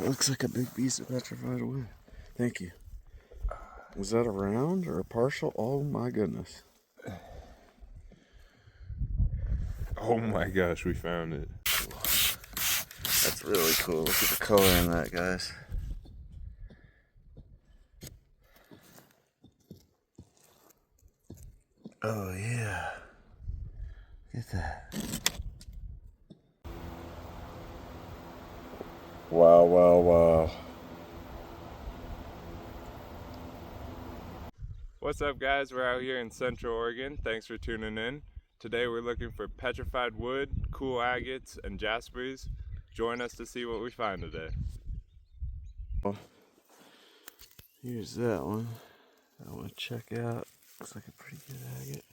looks like a big piece of petrified wood. Thank you. Was that a round or a partial? Oh my goodness. Oh my gosh, we found it. That's really cool. Look at the color in that, guys. Oh yeah. Look at that. Wow, wow, wow. What's up, guys? We're out here in Central Oregon. Thanks for tuning in. Today we're looking for petrified wood, cool agates, and jaspers. Join us to see what we find today. Here's that one. I want to check out. Looks like a pretty good agate.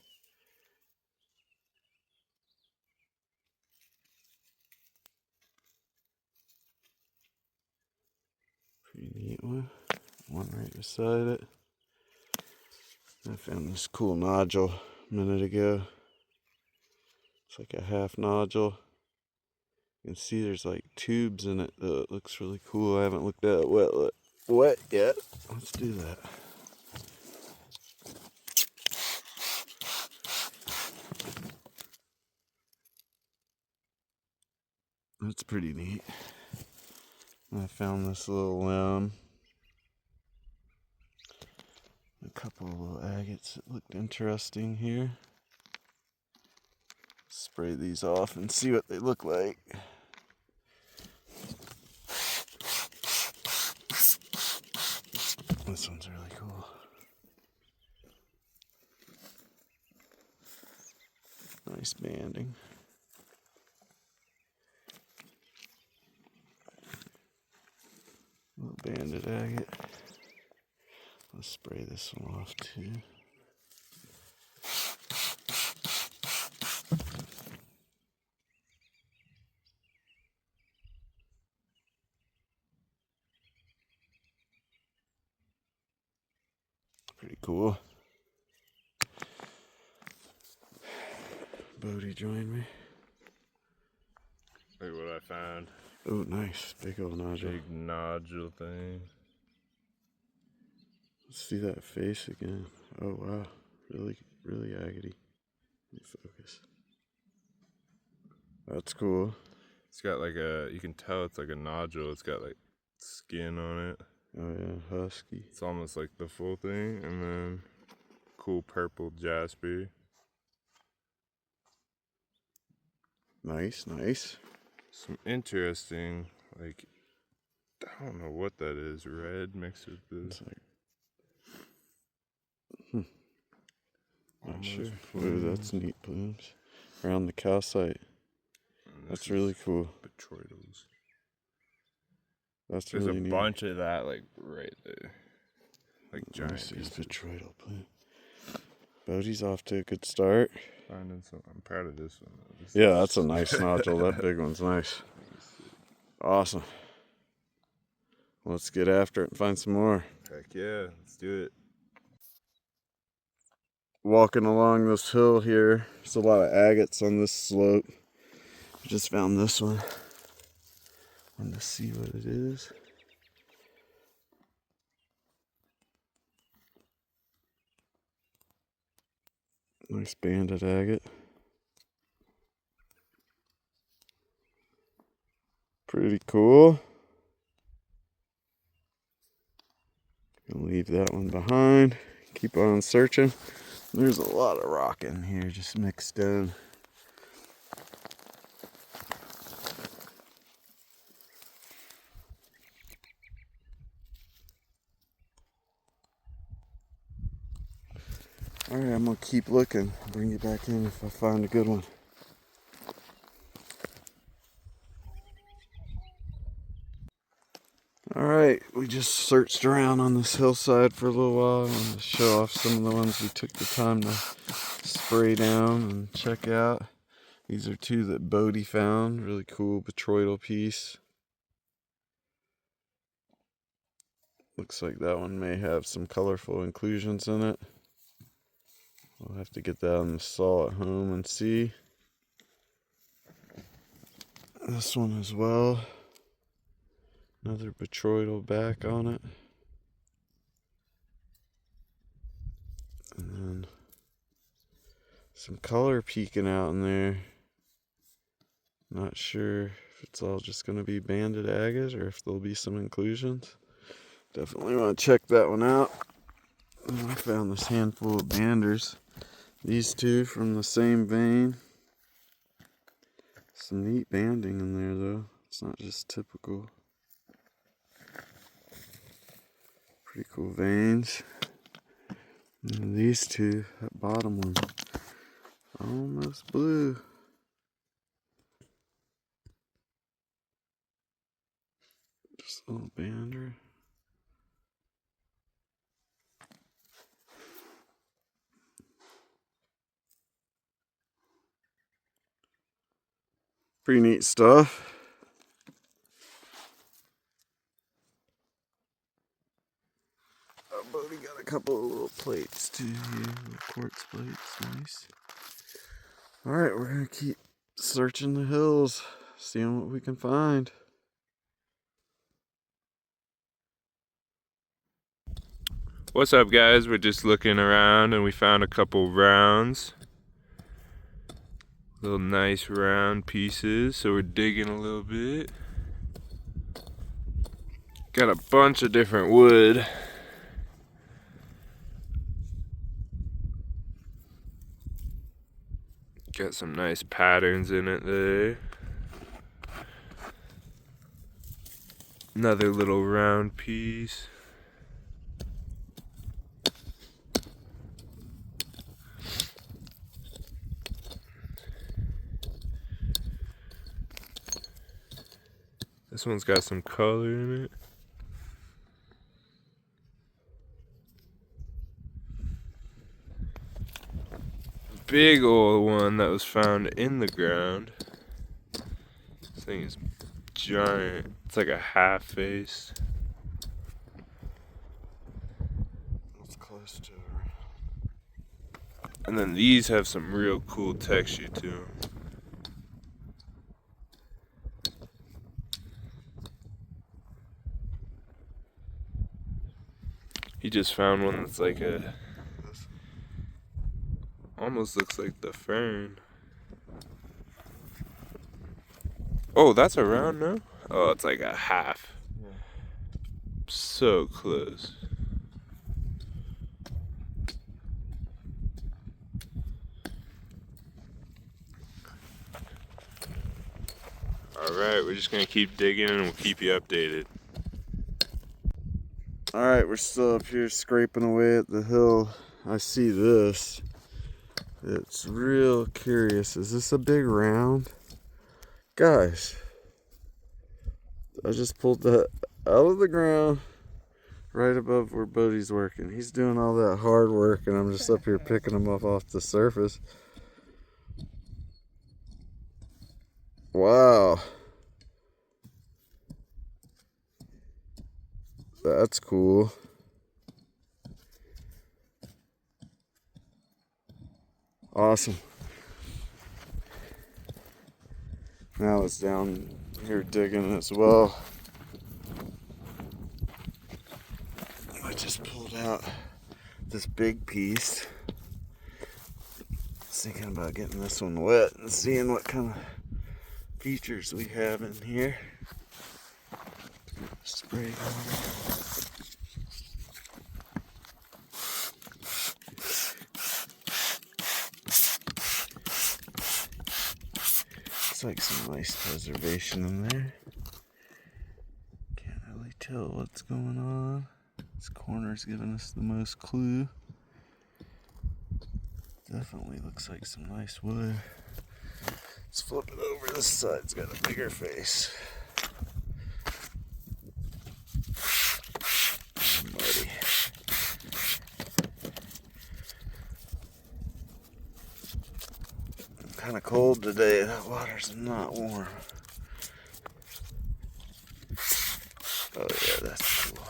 Pretty neat one. One right beside it. I found this cool nodule a minute ago. It's like a half nodule. You can see there's like tubes in it though. It looks really cool. I haven't looked at it wet yet. Let's do that. That's pretty neat. I found this little limb. A couple of little agates that looked interesting here. Spray these off and see what they look like. This one's really cool. Nice banding. Little banded agate. Let's spray this one off too. Pretty cool. Bodie joined me. Look what I found. Oh, nice. Big old nodule. Big nodule thing. Let's see that face again. Oh, wow. Really, really agate-y. Let me focus. That's cool. It's got like a, you can tell it's like a nodule. It's got like skin on it. Oh, yeah. Husky. It's almost like the full thing. And then cool purple jasper. Nice, nice. Some interesting, like, I don't know what that is. Red mixed with this. It's like, not sure. Oh, that's neat plumes. Around the calcite. That's really cool. Petroidals. That's There's really a neat. bunch of that, like, right there. Like, giant pieces. Petroidal plume. Bodie's off to a good start. Finding some. I'm proud of this one. Yeah, that's a nice nodule. That big one's nice. Awesome. Let's get after it and find some more. Heck yeah, let's do it. Walking along this hill here, there's a lot of agates on this slope. I just found this one. Wanted to see what it is. Nice banded agate. Pretty cool. Gonna leave that one behind. Keep on searching. There's a lot of rock in here, just mixed in. Alright, I'm gonna keep looking. I'll bring you back in if I find a good one. Alright, we just searched around on this hillside for a little while. I wanted to show off some of the ones we took the time to spray down and check out. These are two that Bodie found. Really cool petroidal piece. Looks like that one may have some colorful inclusions in it. We'll have to get that on the saw at home and see. This one as well. Another botryoidal back on it. And then some color peeking out in there. Not sure if it's all just going to be banded agate or if there'll be some inclusions. Definitely want to check that one out. And I found this handful of banders. These two from the same vein. Some neat banding in there though. It's not just typical. Pretty cool veins. And these two, that bottom one, almost blue. Just a little bander. Pretty neat stuff. But we got a couple of little plates too here, little quartz plates, nice. Alright, we're gonna keep searching the hills, seeing what we can find. What's up, guys? We're just looking around and we found a couple rounds. Little nice round pieces, so we're digging a little bit. Got a bunch of different wood. Got some nice patterns in it there. Another little round piece. This one's got some color in it. Big old one that was found in the ground. This thing is giant. It's like a half face. It's close to her. And then these have some real cool texture to them. He just found one that's like a, almost looks like the fern. Oh, that's a round now? Oh, it's like a half. Yeah. So close. Alright, we're just gonna keep digging and we'll keep you updated. Alright, we're still up here scraping away at the hill. I see this. It's real curious. Is this a big round? Guys, I just pulled that out of the ground right above where Buddy's working. He's doing all that hard work and I'm just up here picking them up off the surface. Wow. That's cool. Awesome. Now it's down here digging as well. I just pulled out this big piece. Thinking about getting this one wet and seeing what kind of features we have in here. Spray on. Looks like some nice preservation in there. Can't really tell what's going on. This corner's giving us the most clue. Definitely looks like some nice wood. Let's flip it over. This side's got a bigger face. Muddy. Kind of cold today. That water's not warm. Oh yeah, that's cool.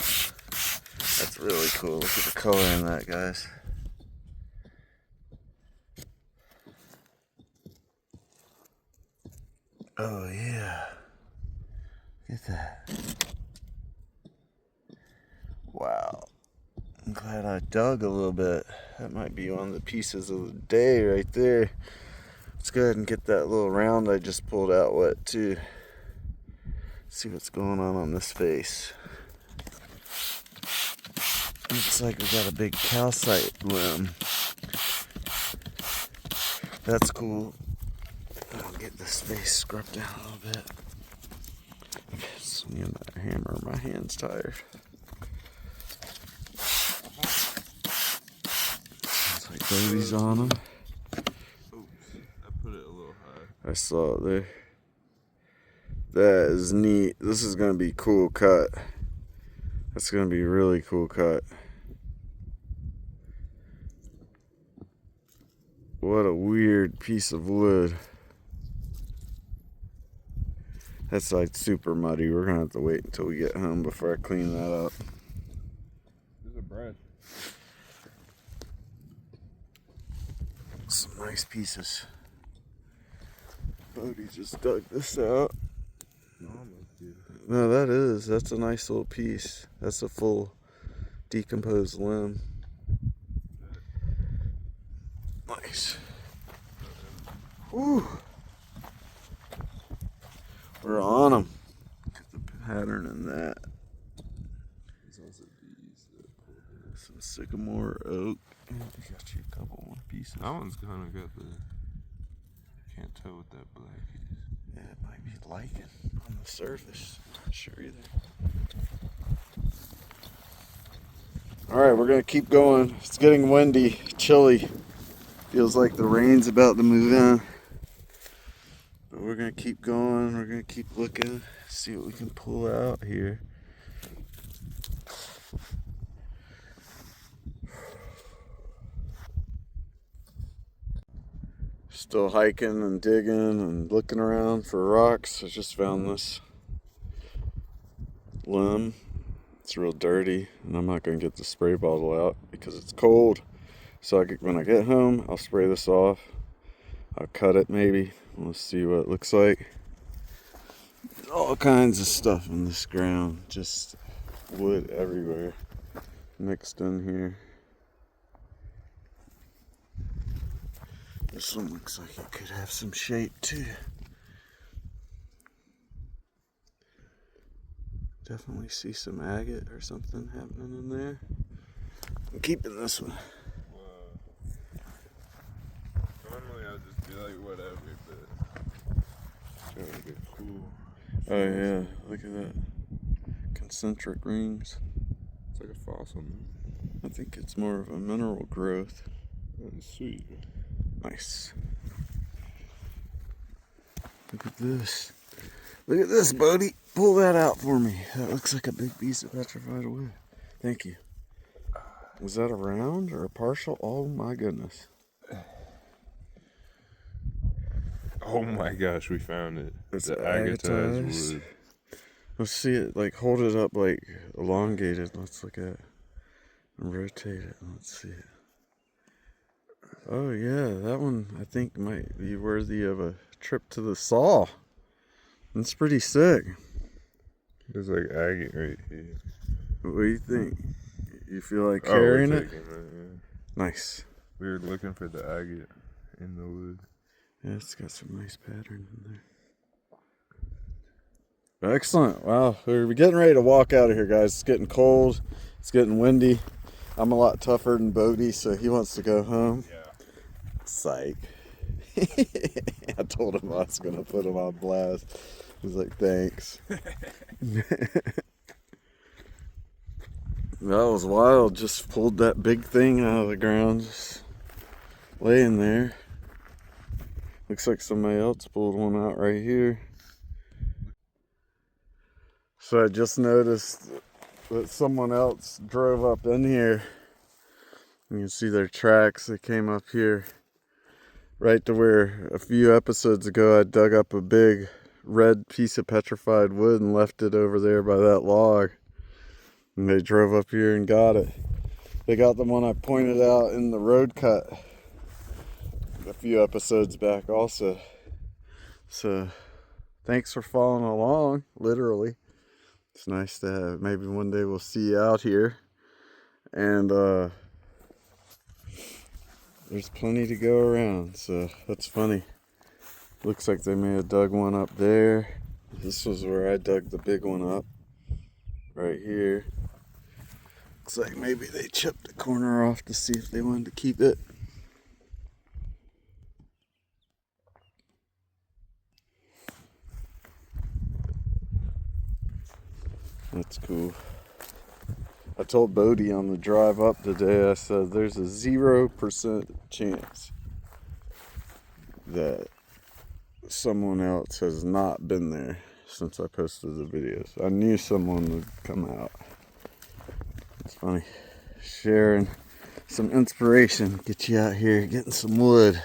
That's really cool. Look at the color in that, guys. Oh yeah. Look at that. Wow. I'm glad I dug a little bit. That might be one of the pieces of the day right there. Let's go ahead and get that little round I just pulled out wet too. See what's going on this face. Looks like we got a big calcite limb. That's cool. I'll get this face scrubbed down a little bit. Swinging that hammer, my hand's tired. Looks like babies on them. Oops, I put it a little high. I saw it there. That is neat. This is gonna be cool cut. That's gonna be really cool cut. What a weird piece of wood. That's like super muddy. We're gonna have to wait until we get home before I clean that up. There's a brush. Some nice pieces. Bodie just dug this out. No, that's a nice little piece. That's a full decomposed limb. Nice. Whew. We're on them. Look at the pattern in that. There's also these. Some sycamore oak. And we got you a couple more pieces. That one's kind of got the. Can't tell what that black is. Yeah, it might be lichen on the surface. Not sure either. Alright, we're going to keep going. It's getting windy, chilly. Feels like the rain's about to move in. But we're going to keep going. We're going to keep looking. See what we can pull out here. Still hiking and digging and looking around for rocks. I just found this limb. It's real dirty, and I'm not going to get the spray bottle out because it's cold. So when I get home, I'll spray this off. I'll cut it maybe. Let's see what it looks like. There's all kinds of stuff in this ground. Just wood everywhere mixed in here. This one looks like it could have some shape too. Definitely see some agate or something happening in there. I'm keeping this one. Normally I'll just be like whatever, but trying to get cool. Oh yeah, look at that. Concentric rings. It's like a fossil. I think it's more of a mineral growth. That's sweet. Nice. Look at this. Look at this, buddy. Pull that out for me. That looks like a big piece of petrified wood. Thank you. Was that a round or a partial? Oh my goodness. Oh my gosh, we found it. It's the agatized wood. Let's see it, like hold it up like elongated. Let's look at it and rotate it. Let's see it. Oh yeah, that one I think might be worthy of a trip to the saw. That's pretty sick. There's like agate right here. What do you think? You feel like carrying it? Yeah. Nice. We were looking for the agate in the wood. Yeah, it's got some nice pattern in there. Excellent. Wow, we're getting ready to walk out of here, guys. It's getting cold. It's getting windy. I'm a lot tougher than Bodie, so he wants to go home. Yeah. Psych. I told him I was going to put him on blast. He's like, thanks. That was wild. Just pulled that big thing out of the ground. Just laying there. Looks like somebody else pulled one out right here. So I just noticed that someone else drove up in here. You can see their tracks. They came up here right to where a few episodes ago I dug up a big red piece of petrified wood and left it over there by that log. And they drove up here and got it. They got the one I pointed out in the road cut a few episodes back also. So thanks for following along, literally. It's nice to have, maybe one day we'll see you out here. And there's plenty to go around, so that's funny. Looks like they may have dug one up there. This was where I dug the big one up, right here. Looks like maybe they chipped the corner off to see if they wanted to keep it. That's cool. I told Bodie on the drive up today, I said there's a 0% chance that someone else has not been there since I posted the videos. I knew someone would come out. It's funny. Sharing some inspiration, get you out here getting some wood.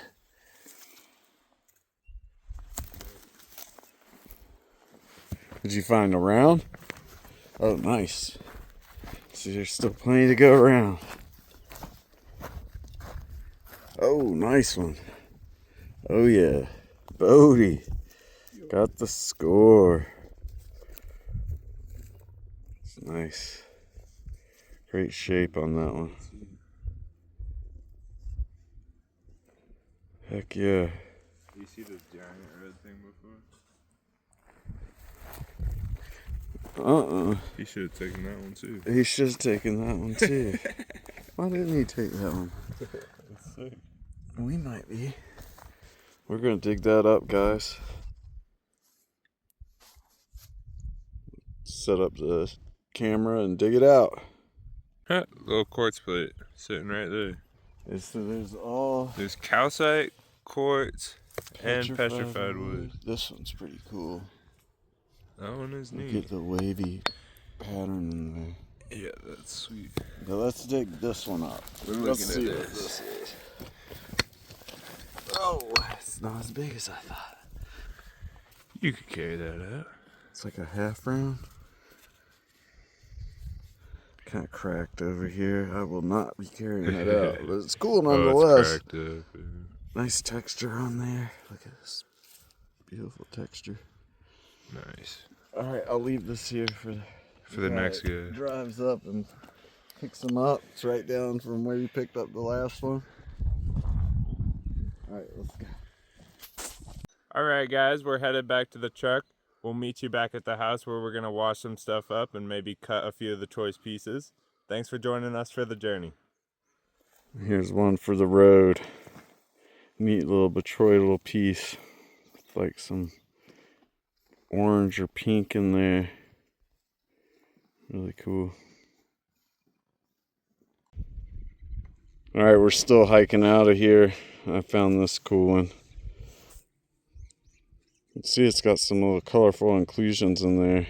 Did you find a round? Oh, nice. So there's still plenty to go around. Oh, nice one. Oh yeah. Bodie got the score. It's nice. Great shape on that one. Heck yeah. You see this giant red thing before? He should have taken that one too. He should have taken that one too. Why didn't he take that one? That's sick. We might be. We're gonna dig that up, guys. Set up the camera and dig it out. Little quartz plate sitting right there. There's calcite, quartz, and petrified wood. This one's pretty cool. That one is neat. Get the wavy pattern in there. Yeah, that's sweet. Now let's dig this one up. Let's see what this is. Oh, it's not as big as I thought. You could carry that out. It's like a half round. Kind of cracked over here. I will not be carrying that out, but it's cool nonetheless. It's cracked up, yeah. Nice texture on there. Look at this beautiful texture. Nice. All right, I'll leave this here for the next guy. Drives up and picks them up. It's right down from where you picked up the last one. All right, let's go. All right, guys, we're headed back to the truck. We'll meet you back at the house where we're gonna wash some stuff up and maybe cut a few of the choice pieces. Thanks for joining us for the journey. Here's one for the road. Neat little botryoidal piece with like some orange or pink in there. Really cool. All right, we're still hiking out of here. I found this cool one. You can see it's got some little colorful inclusions in there.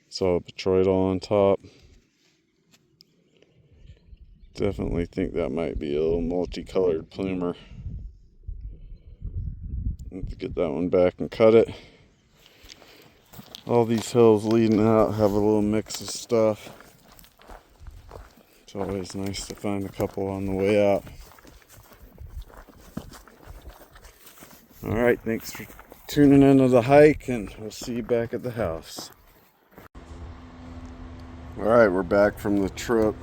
It's all botryoidal on top. Definitely think that might be a little multicolored plumer. Have to get that one back and cut it. All these hills leading out have a little mix of stuff. It's always nice to find a couple on the way out. Alright, thanks for tuning into the hike, and we'll see you back at the house. Alright, we're back from the trip.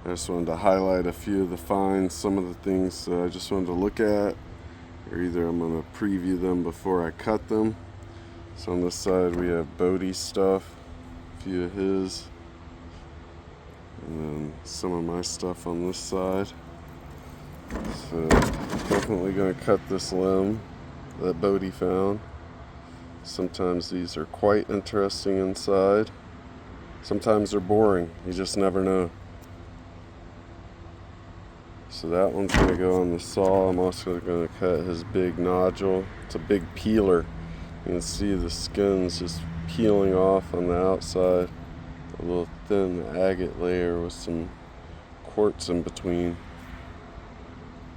I just wanted to highlight a few of the finds, some of the things that I just wanted to look at, or either I'm going to preview them before I cut them. So on this side we have Bodie's stuff, a few of his, and then some of my stuff on this side. So definitely going to cut this limb that Bodie found. Sometimes these are quite interesting inside. Sometimes they're boring, you just never know. So that one's going to go on the saw. I'm also going to cut his big nodule. It's a big peeler. You can see the skin's just peeling off on the outside. A little thin agate layer with some quartz in between.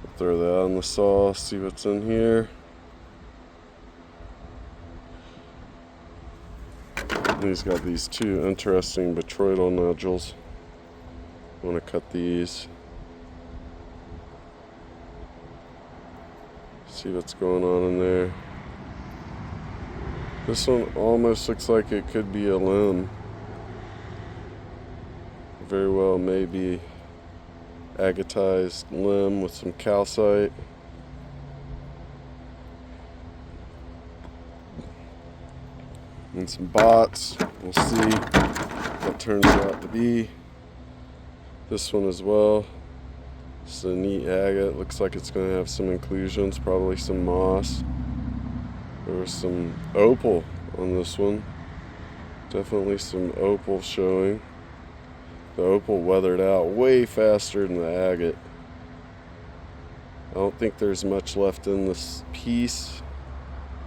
I'll throw that on the saw, see what's in here. And he's got these two interesting botryoidal nodules. I want to cut these. See what's going on in there. This one almost looks like it could be a limb. Very well may be agatized limb with some calcite. And some bots. We'll see what turns out to be. This one as well. It's a neat agate. Looks like it's going to have some inclusions, probably some moss. There was some opal on this one. Definitely some opal showing. The opal weathered out way faster than the agate. I don't think there's much left in this piece.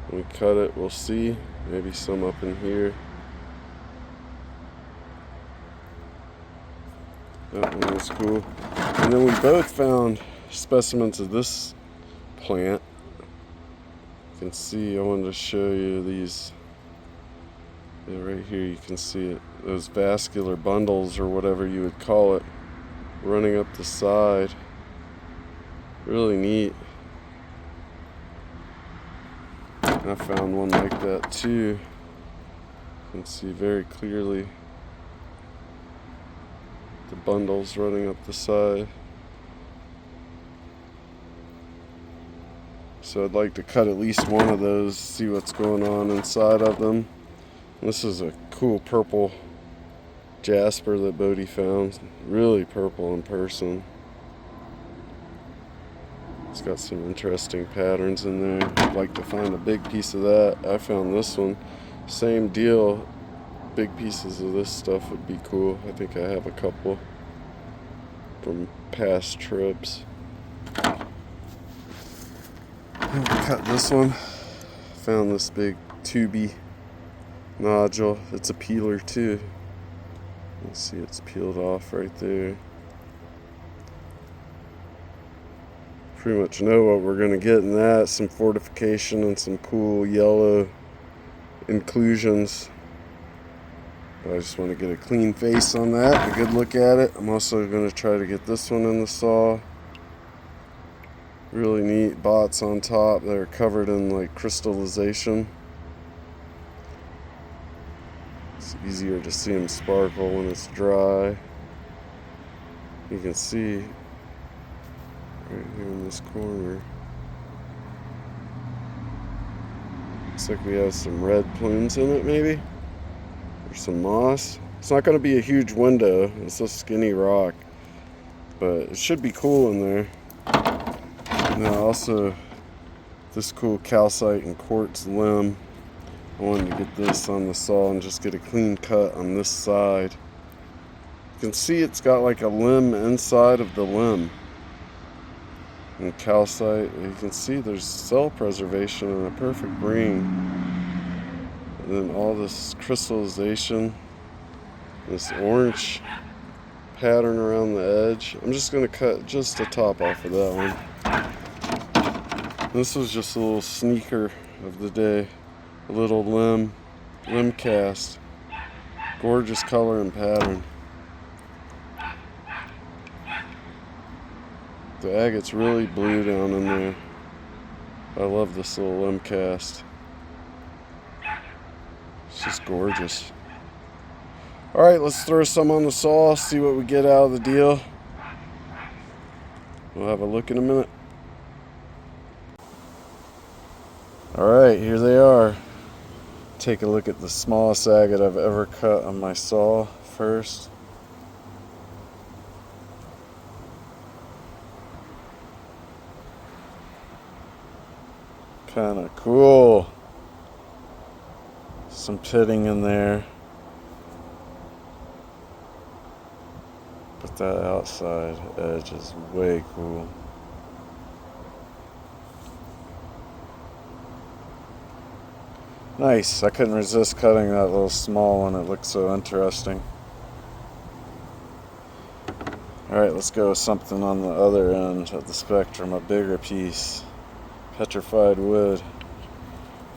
When we cut it, we'll see. Maybe some up in here. That one was cool. And then we both found specimens of this plant. You can see, I wanted to show you these. Yeah, right here you can see it. Those vascular bundles, or whatever you would call it, running up the side. Really neat. I found one like that too. You can see very clearly the bundles running up the side. So I'd like to cut at least one of those, see what's going on inside of them. This is a cool purple Jasper that Bodie found. Really purple in person. It's got some interesting patterns in there. I'd like to find a big piece of that. I found this one. Same deal. Big pieces of this stuff would be cool. I think I have a couple from past trips. Cut this one. Found this big tubey nodule. It's a peeler too. You see it's peeled off right there. Pretty much know what we're going to get in that. Some fortification and some cool yellow inclusions. But I just want to get a clean face on that, a good look at it. I'm also going to try to get this one in the saw. Really neat bots on top that are covered in like crystallization. It's easier to see them sparkle when it's dry. You can see right here in this corner. Looks like we have some red plumes in it maybe. Or some moss. It's not going to be a huge window. It's a skinny rock. But it should be cool in there. Now also this cool calcite and quartz limb. I wanted to get this on the saw and just get a clean cut on this side. You can see it's got like a limb inside of the limb. And calcite, you can see there's cell preservation and a perfect ring. And then all this crystallization, this orange pattern around the edge. I'm just going to cut just the top off of that one. This was just a little sneaker of the day. A little limb cast. Gorgeous color and pattern. The agate's really blue down in there. I love this little limb cast. It's just gorgeous. Alright, let's throw some on the saw, see what we get out of the deal. We'll have a look in a minute. Alright, here they are. Take a look at the smallest agate I've ever cut on my saw first. Kind of cool. Some pitting in there. But that outside edge is way cool. Nice. I couldn't resist cutting that little small one. It looks so interesting. Alright, let's go with something on the other end of the spectrum, a bigger piece. Petrified wood.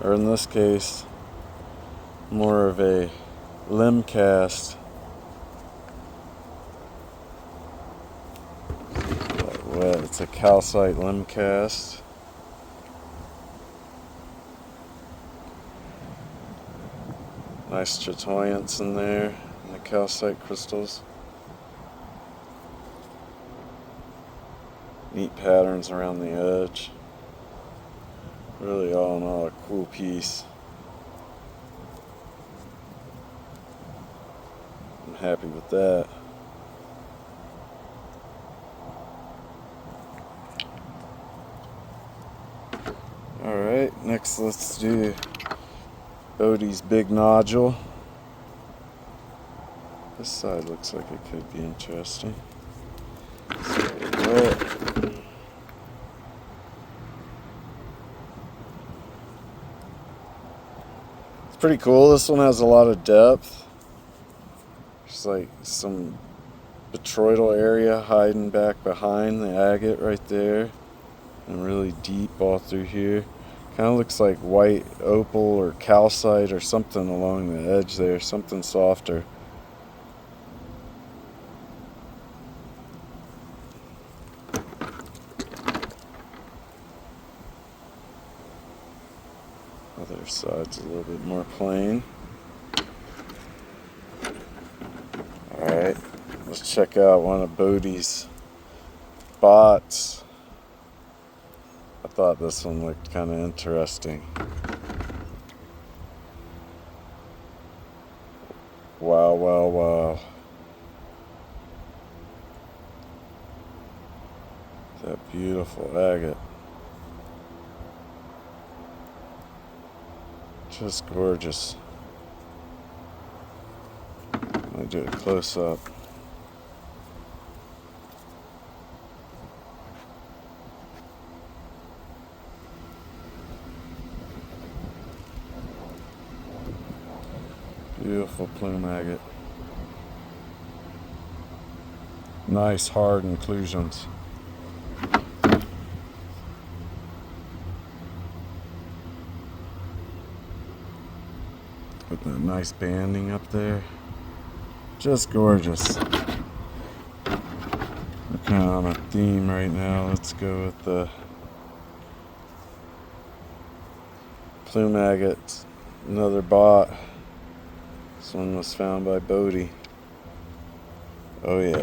Or in this case, more of a limb cast. It's a calcite limb cast. Nice chatoyance in there, and the calcite crystals. Neat patterns around the edge. Really, all in all, a cool piece. I'm happy with that. Alright, next let's do Bodie's big nodule. This side looks like it could be interesting. It's pretty cool. This one has a lot of depth. There's like some botryoidal area hiding back behind the agate right there, and really deep all through here. Kind of looks like white opal or calcite or something along the edge there, something softer. Other side's a little bit more plain. Alright, let's check out one of Bodie's bots. I thought this one looked kind of interesting. Wow, wow, wow. That beautiful agate. Just gorgeous. I'm gonna do a close up. Beautiful plume agate. Nice hard inclusions. With that nice banding up there. Just gorgeous. We're kind of on a theme right now. Let's go with the plume agate. Another bot. This one was found by Bodie. Oh yeah.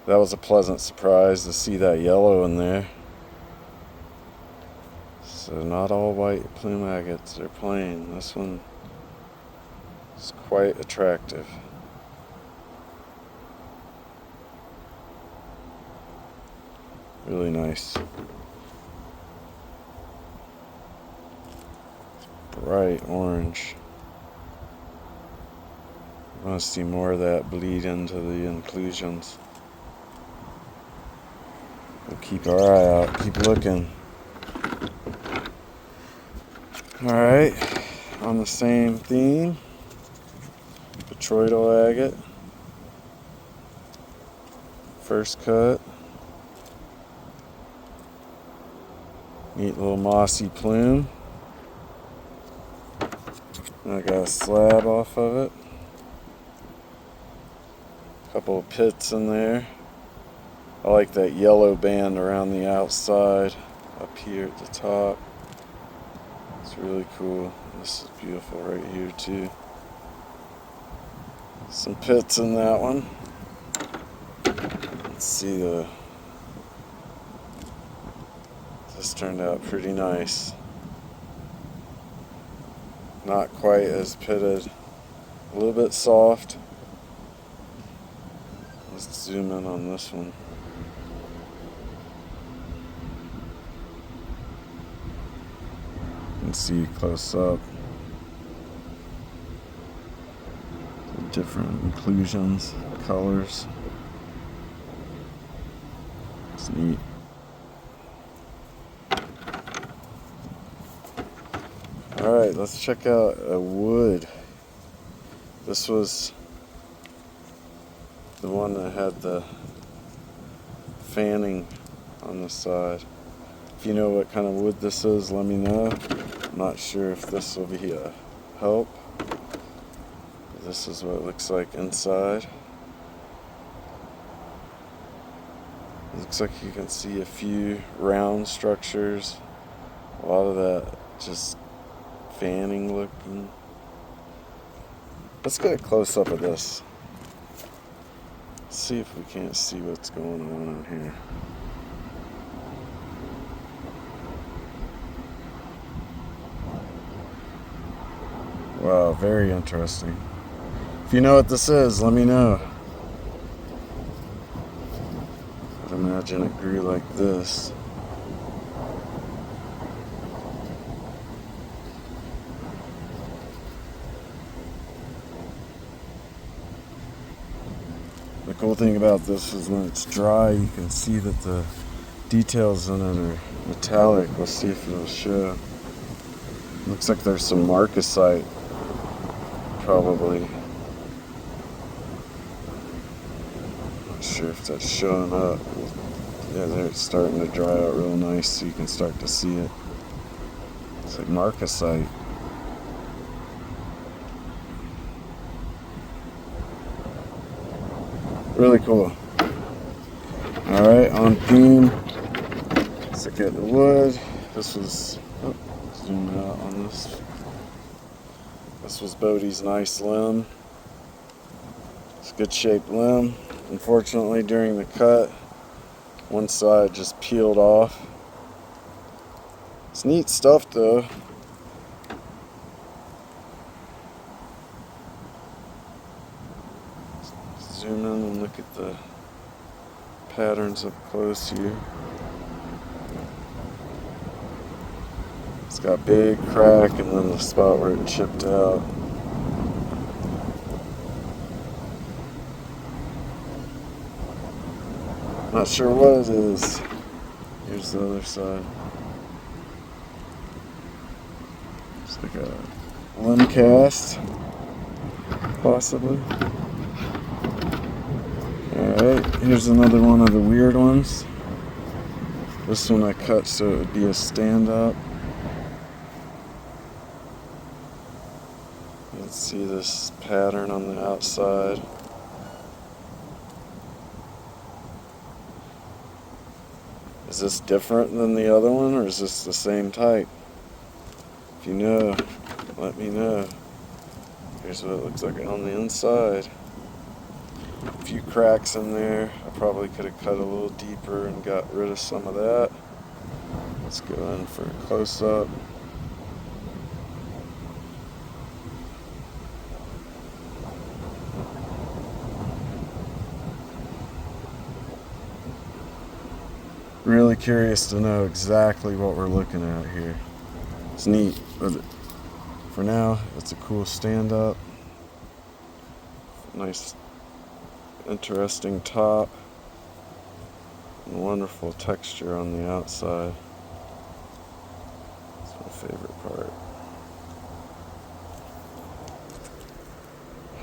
That was a pleasant surprise to see that yellow in there. So not all white plume agates are plain. This one is quite attractive. Really nice. Bright orange. I want to see more of that bleed into the inclusions. We'll keep our eye out, keep looking. Alright, on the same theme, botryoidal agate. First cut. Neat little mossy plume. I got a slab off of it. Couple of pits in there. I like that yellow band around the outside up here at the top. It's really cool. This is beautiful right here too. Some pits in that one. Let's see this turned out pretty nice. Not quite as pitted. A little bit soft. Let's zoom in on this one. You can see close up the different inclusions, colors. It's neat. Alright, let's check out a wood. This was the one that had the fanning on the side. If you know what kind of wood this is, let me know. I'm not sure if this will be a help. This is what it looks like inside. It looks like you can see a few round structures. A lot of that just fanning looking. Let's get a close up of this. Let's see if we can't see what's going on in here. Wow, very interesting. If you know what this is, let me know. I'd imagine it grew like this. The cool thing about this is when it's dry, you can see that the details in it are metallic. We'll see if it'll show. Looks like there's some marcasite, probably. Not sure if that's showing up. Yeah, there it's starting to dry out real nice, so you can start to see it. It's like marcasite. Really cool. Alright, on theme. Let's look at the wood. This was, zoom out on this. This was Bodie's nice limb. It's a good shaped limb. Unfortunately, during the cut, one side just peeled off. It's neat stuff though. Zoom in and look at the patterns up close here. It's got a big crack and then the spot where it chipped out. Not sure what it is. Here's the other side. It's like a limb cast, possibly. Alright, here's another one of the weird ones. This one I cut so it would be a stand-up. Let's see this pattern on the outside. Is this different than the other one, or is this the same type? If you know, let me know. Here's what it looks like on the inside. A few cracks in there. I probably could have cut a little deeper and got rid of some of that. Let's go in for a close-up. Really curious to know exactly what we're looking at here. It's neat, but for now, it's a cool stand-up. Nice, interesting top. And wonderful texture on the outside. It's my favorite part.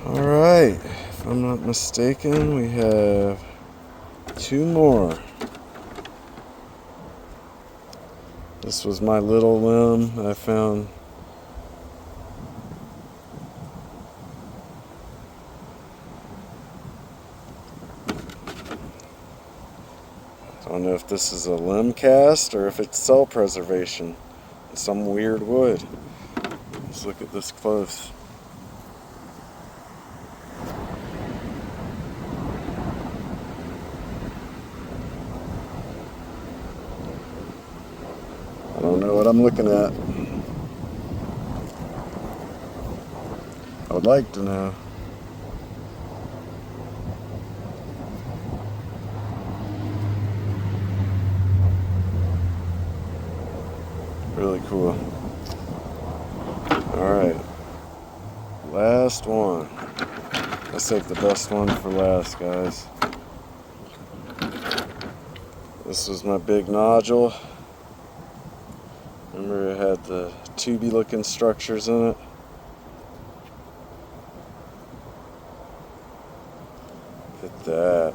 Alright, if I'm not mistaken, we have 2 more. This was my little limb I found. I don't know if this is a limb cast or if it's cell preservation. Some weird wood. Let's look at this close. I don't know what I'm looking at. I would like to know. Really cool. Alright. Last one. I saved the best one for last, guys. This was my big nodule. Remember it had the tubey looking structures in it? Look at that.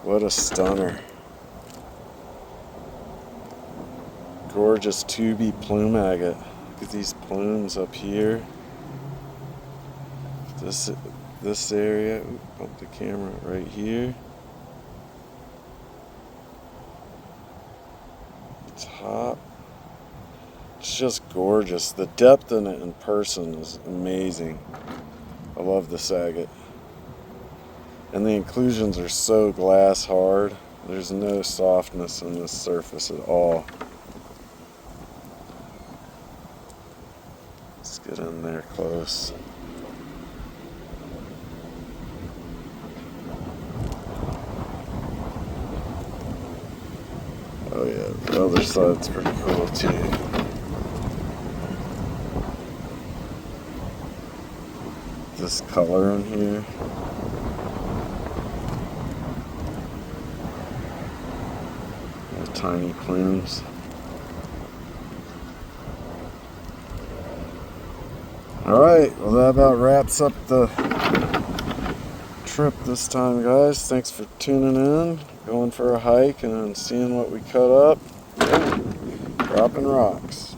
What a stunner. Gorgeous tubey plume agate. Look at these plumes up here. This area, bump the camera right here. Top. It's just gorgeous. The depth in it in person is amazing. I love this agate. And the inclusions are so glass hard. There's no softness in this surface at all. Let's get in there close. Oh yeah, the other side's pretty cool too. This color in here. The tiny plumes. Alright, well that about wraps up the trip this time, guys. Thanks for tuning in, going for a hike and seeing what we cut up. Oh, dropping rocks.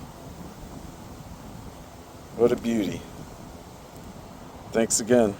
What a beauty. Thanks again.